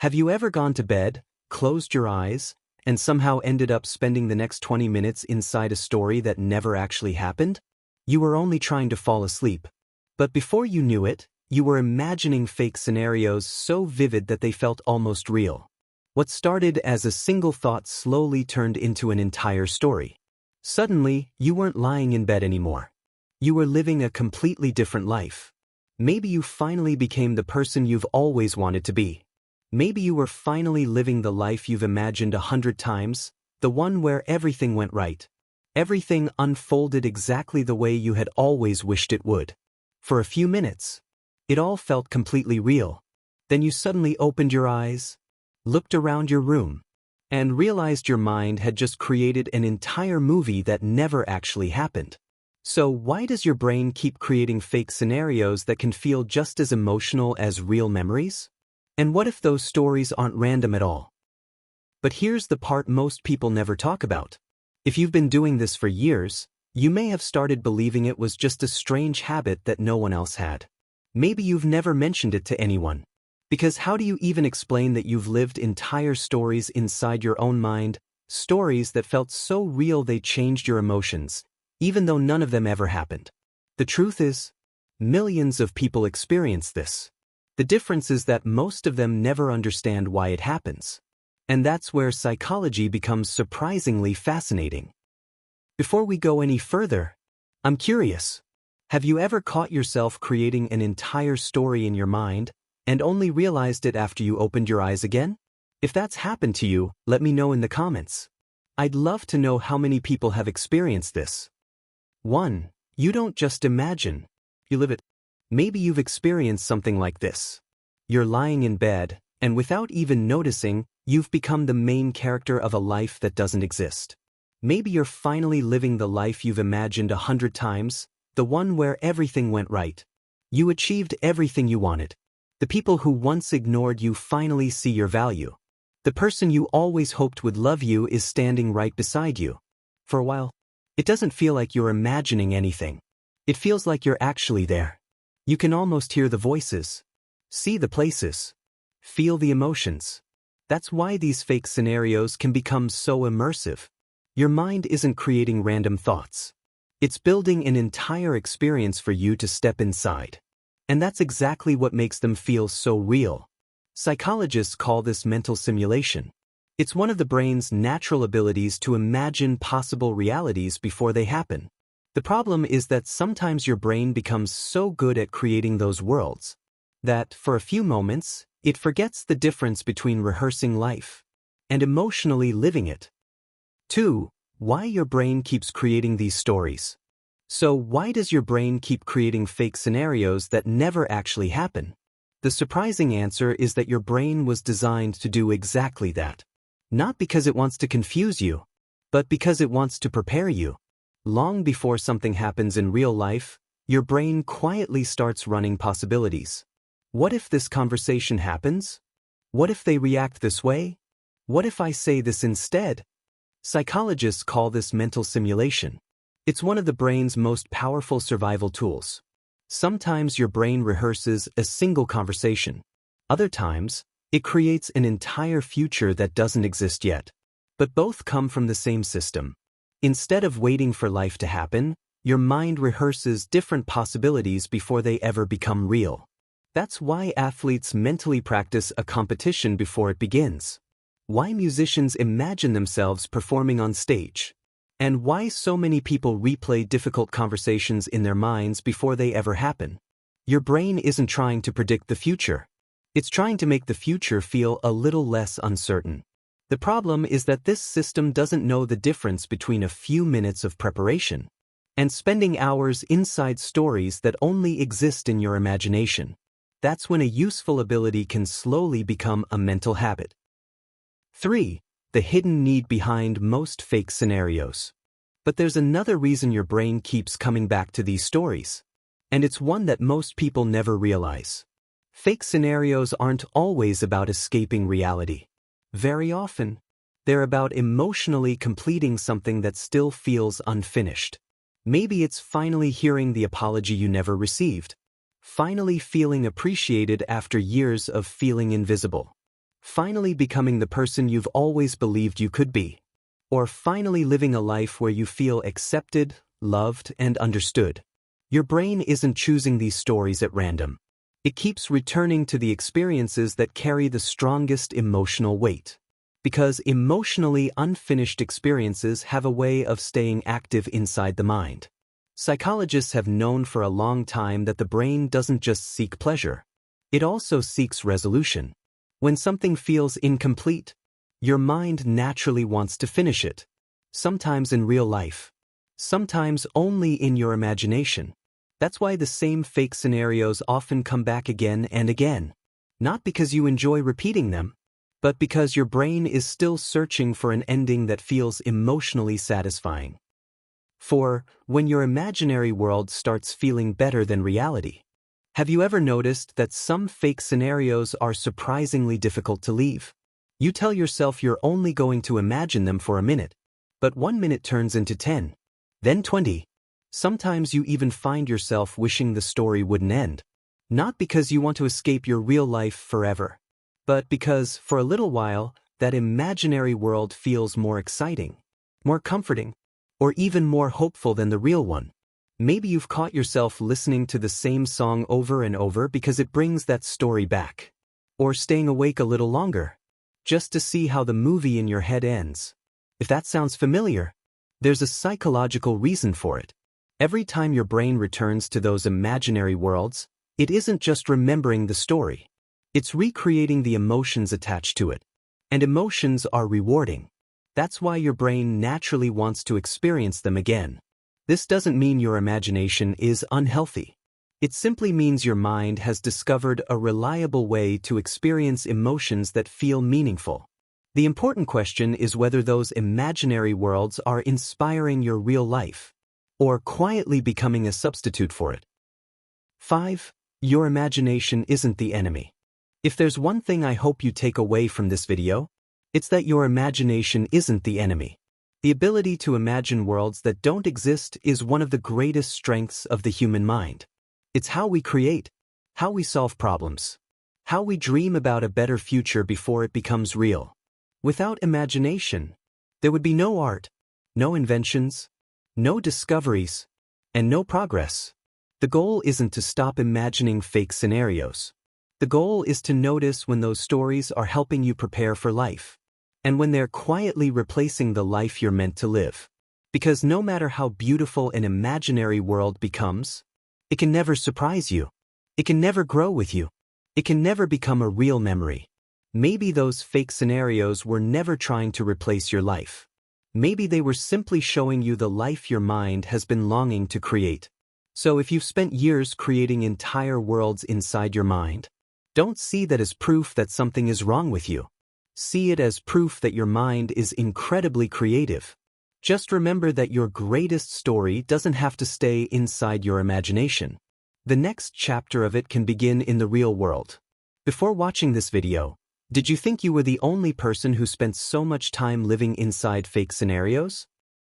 Have you ever gone to bed, closed your eyes, and somehow ended up spending the next 20 minutes inside a story that never actually happened? You were only trying to fall asleep. But before you knew it, you were imagining fake scenarios so vivid that they felt almost real. What started as a single thought slowly turned into an entire story. Suddenly, you weren't lying in bed anymore. You were living a completely different life. Maybe you finally became the person you've always wanted to be. Maybe you were finally living the life you've imagined 100 times, the one where everything went right. Everything unfolded exactly the way you had always wished it would. For a few minutes, it all felt completely real. Then you suddenly opened your eyes, looked around your room, and realized your mind had just created an entire movie that never actually happened. So why does your brain keep creating fake scenarios that can feel just as emotional as real memories? And what if those stories aren't random at all? But here's the part most people never talk about. If you've been doing this for years, you may have started believing it was just a strange habit that no one else had. Maybe you've never mentioned it to anyone. Because how do you even explain that you've lived entire stories inside your own mind, stories that felt so real they changed your emotions, even though none of them ever happened? The truth is, millions of people experience this. The difference is that most of them never understand why it happens. And that's where psychology becomes surprisingly fascinating. Before we go any further, I'm curious. Have you ever caught yourself creating an entire story in your mind and only realized it after you opened your eyes again? If that's happened to you, let me know in the comments. I'd love to know how many people have experienced this. 1. You don't just imagine, you live it. Maybe you've experienced something like this. You're lying in bed, and without even noticing, you've become the main character of a life that doesn't exist. Maybe you're finally living the life you've imagined 100 times, the one where everything went right. You achieved everything you wanted. The people who once ignored you finally see your value. The person you always hoped would love you is standing right beside you. For a while, it doesn't feel like you're imagining anything. It feels like you're actually there. You can almost hear the voices, see the places, feel the emotions. That's why these fake scenarios can become so immersive. Your mind isn't creating random thoughts. It's building an entire experience for you to step inside. And that's exactly what makes them feel so real. Psychologists call this mental simulation. It's one of the brain's natural abilities to imagine possible realities before they happen. The problem is that sometimes your brain becomes so good at creating those worlds that, for a few moments, it forgets the difference between rehearsing life and emotionally living it. 2. Why your brain keeps creating these stories. So why does your brain keep creating fake scenarios that never actually happen? The surprising answer is that your brain was designed to do exactly that. Not because it wants to confuse you, but because it wants to prepare you. Long before something happens in real life, your brain quietly starts running possibilities. What if this conversation happens? What if they react this way? What if I say this instead? Psychologists call this mental simulation. It's one of the brain's most powerful survival tools. Sometimes your brain rehearses a single conversation. Other times, it creates an entire future that doesn't exist yet. But both come from the same system. Instead of waiting for life to happen, your mind rehearses different possibilities before they ever become real. That's why athletes mentally practice a competition before it begins. Why musicians imagine themselves performing on stage. And why so many people replay difficult conversations in their minds before they ever happen. Your brain isn't trying to predict the future. It's trying to make the future feel a little less uncertain. The problem is that this system doesn't know the difference between a few minutes of preparation and spending hours inside stories that only exist in your imagination. That's when a useful ability can slowly become a mental habit. 3. The hidden need behind most fake scenarios. But there's another reason your brain keeps coming back to these stories. And it's one that most people never realize. Fake scenarios aren't always about escaping reality. Very often, they're about emotionally completing something that still feels unfinished. Maybe it's finally hearing the apology you never received. Finally feeling appreciated after years of feeling invisible. finally becoming the person you've always believed you could be, or finally living a life where you feel accepted, loved, and understood. Your brain isn't choosing these stories at random. It keeps returning to the experiences that carry the strongest emotional weight. Because emotionally unfinished experiences have a way of staying active inside the mind. Psychologists have known for a long time that the brain doesn't just seek pleasure. It also seeks resolution. When something feels incomplete, your mind naturally wants to finish it. Sometimes in real life. Sometimes only in your imagination. That's why the same fake scenarios often come back again and again. Not because you enjoy repeating them, but because your brain is still searching for an ending that feels emotionally satisfying. 4. When your imaginary world starts feeling better than reality. Have you ever noticed that some fake scenarios are surprisingly difficult to leave? You tell yourself you're only going to imagine them for a minute, but 1 minute turns into 10, then 20. Sometimes you even find yourself wishing the story wouldn't end. Not because you want to escape your real life forever, but because, for a little while, that imaginary world feels more exciting, more comforting, or even more hopeful than the real one. Maybe you've caught yourself listening to the same song over and over because it brings that story back. Or staying awake a little longer, just to see how the movie in your head ends. If that sounds familiar, there's a psychological reason for it. Every time your brain returns to those imaginary worlds, it isn't just remembering the story. It's recreating the emotions attached to it. And emotions are rewarding. That's why your brain naturally wants to experience them again. This doesn't mean your imagination is unhealthy. It simply means your mind has discovered a reliable way to experience emotions that feel meaningful. The important question is whether those imaginary worlds are inspiring your real life, or quietly becoming a substitute for it. 5. Your imagination isn't the enemy. If there's one thing I hope you take away from this video, it's that your imagination isn't the enemy. The ability to imagine worlds that don't exist is one of the greatest strengths of the human mind. It's how we create, how we solve problems, how we dream about a better future before it becomes real. Without imagination, there would be no art, no inventions, no discoveries, and no progress. The goal isn't to stop imagining fake scenarios. The goal is to notice when those stories are helping you prepare for life, and when they're quietly replacing the life you're meant to live. Because no matter how beautiful an imaginary world becomes, it can never surprise you. It can never grow with you. It can never become a real memory. Maybe those fake scenarios were never trying to replace your life. Maybe they were simply showing you the life your mind has been longing to create. So if you've spent years creating entire worlds inside your mind, don't see that as proof that something is wrong with you. See it as proof that your mind is incredibly creative. Just remember that your greatest story doesn't have to stay inside your imagination. The next chapter of it can begin in the real world. Before watching this video, did you think you were the only person who spent so much time living inside fake scenarios?